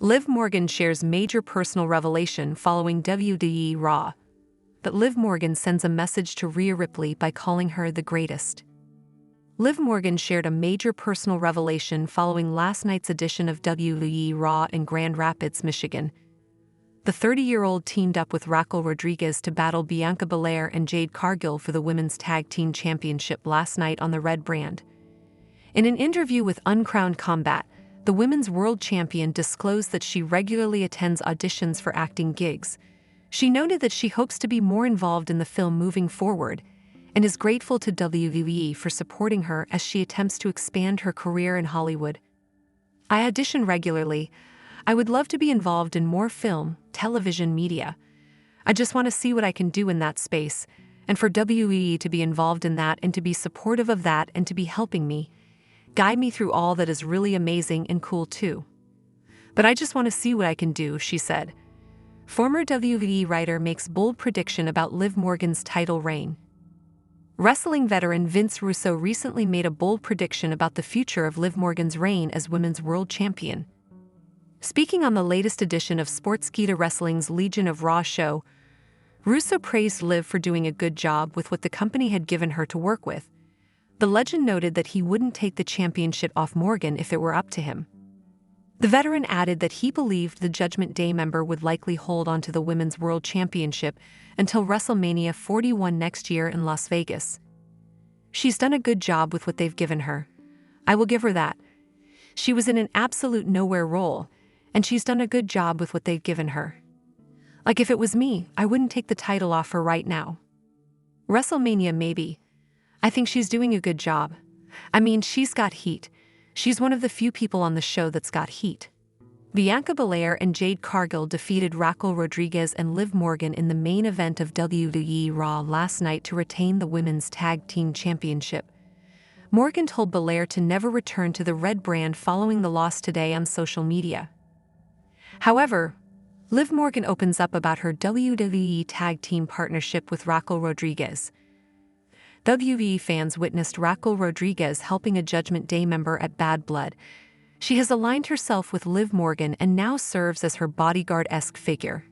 Liv Morgan shares major personal revelation following WWE Raw. But Liv Morgan sends a message to Rhea Ripley by calling her the greatest. Liv Morgan shared a major personal revelation following last night's edition of WWE Raw in Grand Rapids, Michigan. The 30-year-old teamed up with Raquel Rodriguez to battle Bianca Belair and Jade Cargill for the Women's Tag Team Championship last night on the Red brand. In an interview with Uncrowned Combat, the Women's World Champion disclosed that she regularly attends auditions for acting gigs. She noted that she hopes to be more involved in the film moving forward and is grateful to WWE for supporting her as she attempts to expand her career in Hollywood. "I audition regularly. I would love to be involved in more film, television media. I just want to see what I can do in that space, and for WWE to be involved in that and to be supportive of that and to be helping me, guide me through all that is really amazing and cool too. But I just want to see what I can do," she said. Former WWE writer makes bold prediction about Liv Morgan's title reign. Wrestling veteran Vince Russo recently made a bold prediction about the future of Liv Morgan's reign as Women's World Champion. Speaking on the latest edition of Sportskeeda Wrestling's Legion of Raw show, Russo praised Liv for doing a good job with what the company had given her to work with. The legend noted that he wouldn't take the championship off Morgan if it were up to him. The veteran added that he believed the Judgment Day member would likely hold onto the Women's World Championship until WrestleMania 41 next year in Las Vegas. "She's done a good job with what they've given her. I will give her that. She was in an absolute nowhere role, and she's done a good job with what they've given her. Like if it was me, I wouldn't take the title off her right now. WrestleMania maybe. I think she's doing a good job. I mean, she's got heat. She's one of the few people on the show that's got heat." Bianca Belair and Jade Cargill defeated Raquel Rodriguez and Liv Morgan in the main event of WWE Raw last night to retain the Women's Tag Team Championship. Morgan told Belair to never return to the Red brand following the loss today on social media. However, Liv Morgan opens up about her WWE Tag Team partnership with Raquel Rodriguez. WWE fans witnessed Raquel Rodriguez helping a Judgment Day member at Bad Blood. She has aligned herself with Liv Morgan and now serves as her bodyguard-esque figure.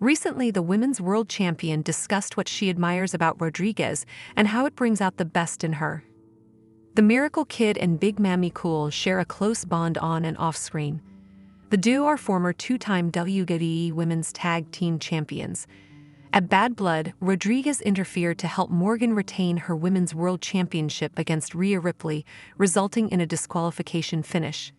Recently, the Women's World Champion discussed what she admires about Rodriguez and how it brings out the best in her. The Miracle Kid and Big Mammy Cool share a close bond on and off-screen. The duo are former two-time WWE Women's Tag Team Champions. At Bad Blood, Rodriguez interfered to help Morgan retain her Women's World Championship against Rhea Ripley, resulting in a disqualification finish.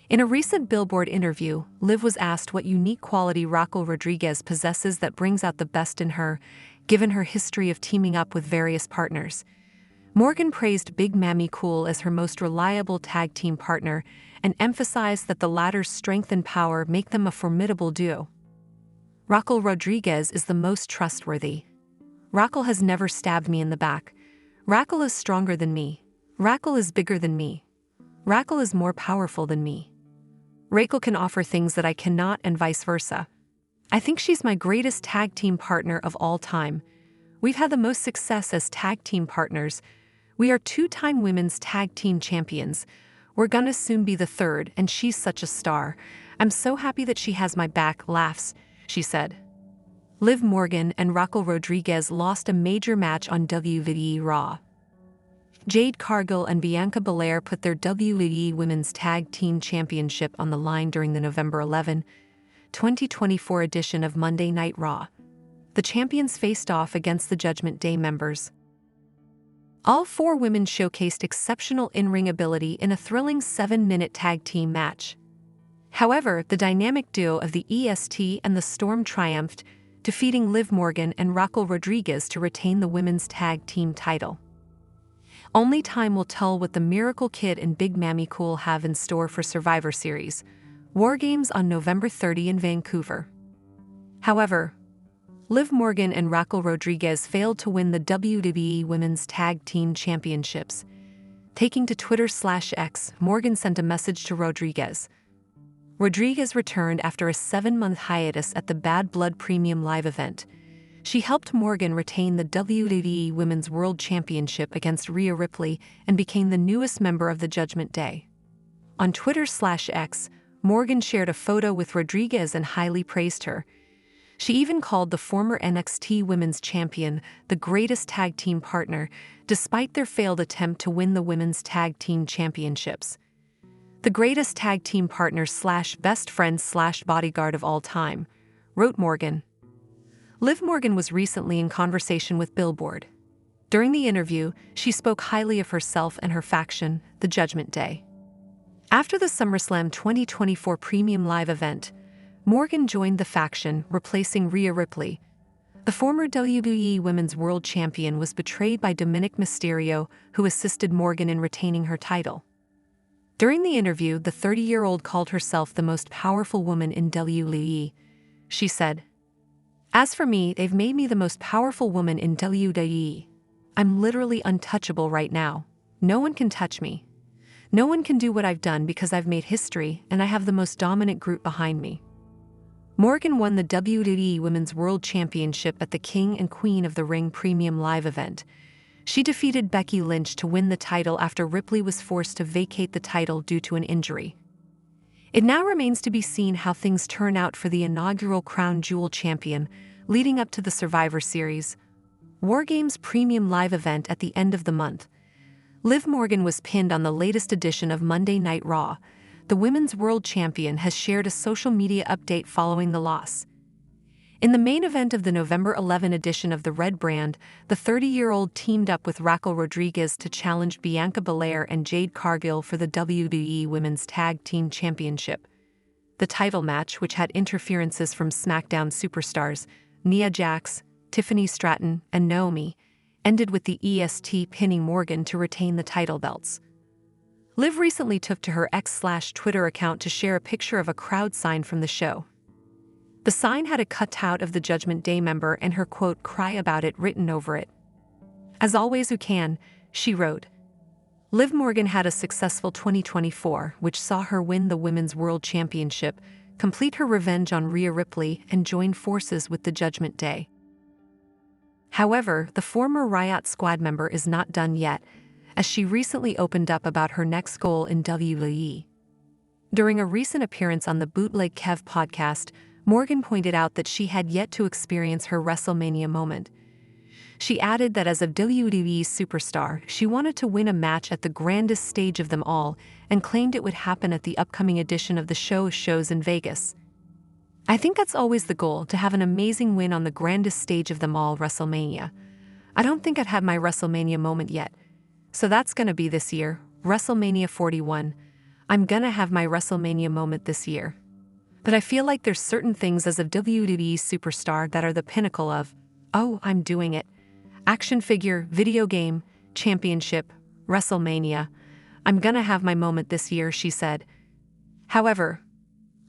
In a recent Billboard interview, Liv was asked what unique quality Raquel Rodriguez possesses that brings out the best in her, given her history of teaming up with various partners. Morgan praised Big Mammy Cool as her most reliable tag team partner and emphasized that the latter's strength and power make them a formidable duo. "Raquel Rodriguez is the most trustworthy. Raquel has never stabbed me in the back. Raquel is stronger than me. Raquel is bigger than me. Raquel is more powerful than me. Raquel can offer things that I cannot and vice versa. I think she's my greatest tag team partner of all time. We've had the most success as tag team partners. We are two-time women's tag team champions. We're gonna soon be the third, and she's such a star. I'm so happy that she has my back," laughs, she said. Liv Morgan and Raquel Rodriguez lost a major match on WWE Raw. Jade Cargill and Bianca Belair put their WWE Women's Tag Team Championship on the line during the November 11, 2024 edition of Monday Night Raw. The champions faced off against the Judgment Day members. All four women showcased exceptional in-ring ability in a thrilling 7-minute tag team match. However, the dynamic duo of the EST and the Storm triumphed, defeating Liv Morgan and Raquel Rodriguez to retain the women's tag team title. Only time will tell what the Miracle Kid and Big Mammy Cool have in store for Survivor Series, War Games on November 30 in Vancouver. However, Liv Morgan and Raquel Rodriguez failed to win the WWE Women's Tag Team Championships. Taking to Twitter/X, Morgan sent a message to Rodriguez. Rodriguez returned after a 7-month hiatus at the Bad Blood Premium Live event. She helped Morgan retain the WWE Women's World Championship against Rhea Ripley and became the newest member of the Judgment Day. On Twitter/X, Morgan shared a photo with Rodriguez and highly praised her. She even called the former NXT Women's Champion the greatest tag team partner, despite their failed attempt to win the Women's Tag Team Championships. The greatest tag team partner / best friend / bodyguard of all time, wrote Morgan. Liv Morgan was recently in conversation with Billboard. During the interview, she spoke highly of herself and her faction, the Judgment Day. After the SummerSlam 2024 Premium Live event, Morgan joined the faction, replacing Rhea Ripley. The former WWE Women's World Champion was betrayed by Dominic Mysterio, who assisted Morgan in retaining her title. During the interview, the 30-year-old called herself the most powerful woman in WWE. She said, "As for me, they've made me the most powerful woman in WWE. I'm literally untouchable right now. No one can touch me. No one can do what I've done because I've made history and I have the most dominant group behind me." Morgan won the WWE Women's World Championship at the King and Queen of the Ring Premium Live event. She defeated Becky Lynch to win the title after Ripley was forced to vacate the title due to an injury. It now remains to be seen how things turn out for the inaugural Crown Jewel champion, leading up to the Survivor Series War Games Premium Live event at the end of the month. Liv Morgan was pinned on the latest edition of Monday Night Raw. The Women's World Champion has shared a social media update following the loss. In the main event of the November 11 edition of the Red Brand, the 30-year-old teamed up with Raquel Rodriguez to challenge Bianca Belair and Jade Cargill for the WWE Women's Tag Team Championship. The title match, which had interferences from SmackDown superstars Nia Jax, Tiffany Stratton, and Anoa'i, ended with the EST pinning Morgan to retain the title belts. Liv recently took to her X/Twitter account to share a picture of a crowd sign from the show. The sign had a cutout of the Judgment Day member and her quote, "Cry about it," written over it. "As always who can," she wrote. Liv Morgan had a successful 2024, which saw her win the Women's World Championship, complete her revenge on Rhea Ripley, and join forces with the Judgment Day. However, the former Riot Squad member is not done yet, as she recently opened up about her next goal in WWE. During a recent appearance on the Bootleg Kev podcast, Morgan pointed out that she had yet to experience her WrestleMania moment. She added that as a WWE superstar, she wanted to win a match at the grandest stage of them all, and claimed it would happen at the upcoming edition of the show's shows in Vegas. "I think that's always the goal, to have an amazing win on the grandest stage of them all, WrestleMania. I don't think I've had my WrestleMania moment yet. So that's gonna be this year, WrestleMania 41. I'm gonna have my WrestleMania moment this year. But I feel like there's certain things as a WWE superstar that are the pinnacle of, oh, I'm doing it. Action figure, video game, championship, WrestleMania. I'm gonna have my moment this year," she said. However,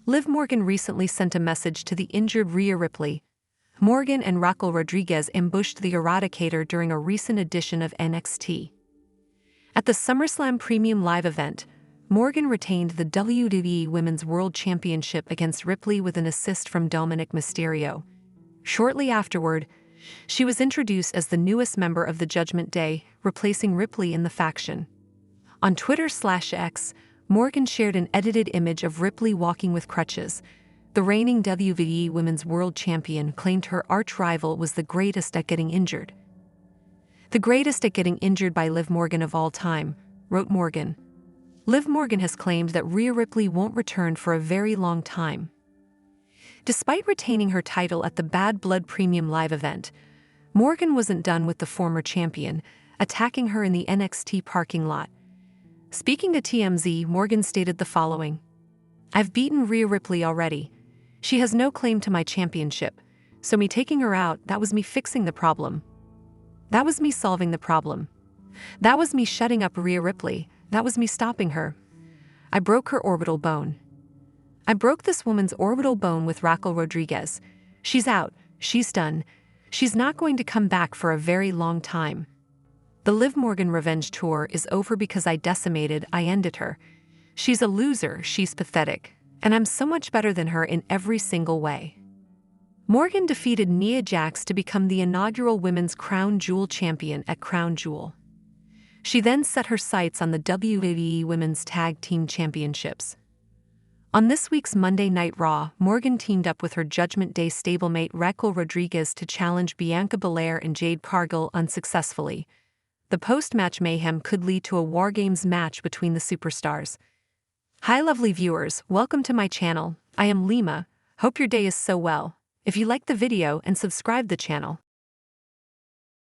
Liv Morgan recently sent a message to the injured Rhea Ripley. Morgan and Raquel Rodriguez ambushed the Eradicator during a recent edition of NXT. At the SummerSlam Premium Live event, Morgan retained the WWE Women's World Championship against Ripley with an assist from Dominic Mysterio. Shortly afterward, she was introduced as the newest member of the Judgment Day, replacing Ripley in the faction. On Twitter/X, Morgan shared an edited image of Ripley walking with crutches. The reigning WWE Women's World Champion claimed her arch-rival was the greatest at getting injured. "The greatest at getting injured by Liv Morgan of all time," wrote Morgan. Liv Morgan has claimed that Rhea Ripley won't return for a very long time. Despite retaining her title at the Bad Blood Premium Live event, Morgan wasn't done with the former champion, attacking her in the NXT parking lot. Speaking to TMZ, Morgan stated the following: "I've beaten Rhea Ripley already. She has no claim to my championship, so me taking her out, that was me fixing the problem. That was me solving the problem. That was me shutting up Rhea Ripley. That was me stopping her. I broke her orbital bone. I broke this woman's orbital bone with Raquel Rodriguez. She's out. She's done. She's not going to come back for a very long time. The Liv Morgan revenge tour is over because I ended her. She's a loser, she's pathetic, and I'm so much better than her in every single way." Morgan defeated Nia Jax to become the inaugural Women's Crown Jewel champion at Crown Jewel. She then set her sights on the WWE Women's Tag Team Championships. On this week's Monday Night Raw, Morgan teamed up with her Judgment Day stablemate Raquel Rodriguez to challenge Bianca Belair and Jade Cargill unsuccessfully. The post-match mayhem could lead to a War Games match between the superstars. Hi lovely viewers, welcome to my channel. I am Lima. Hope your day is so well. If you like the video and subscribe the channel,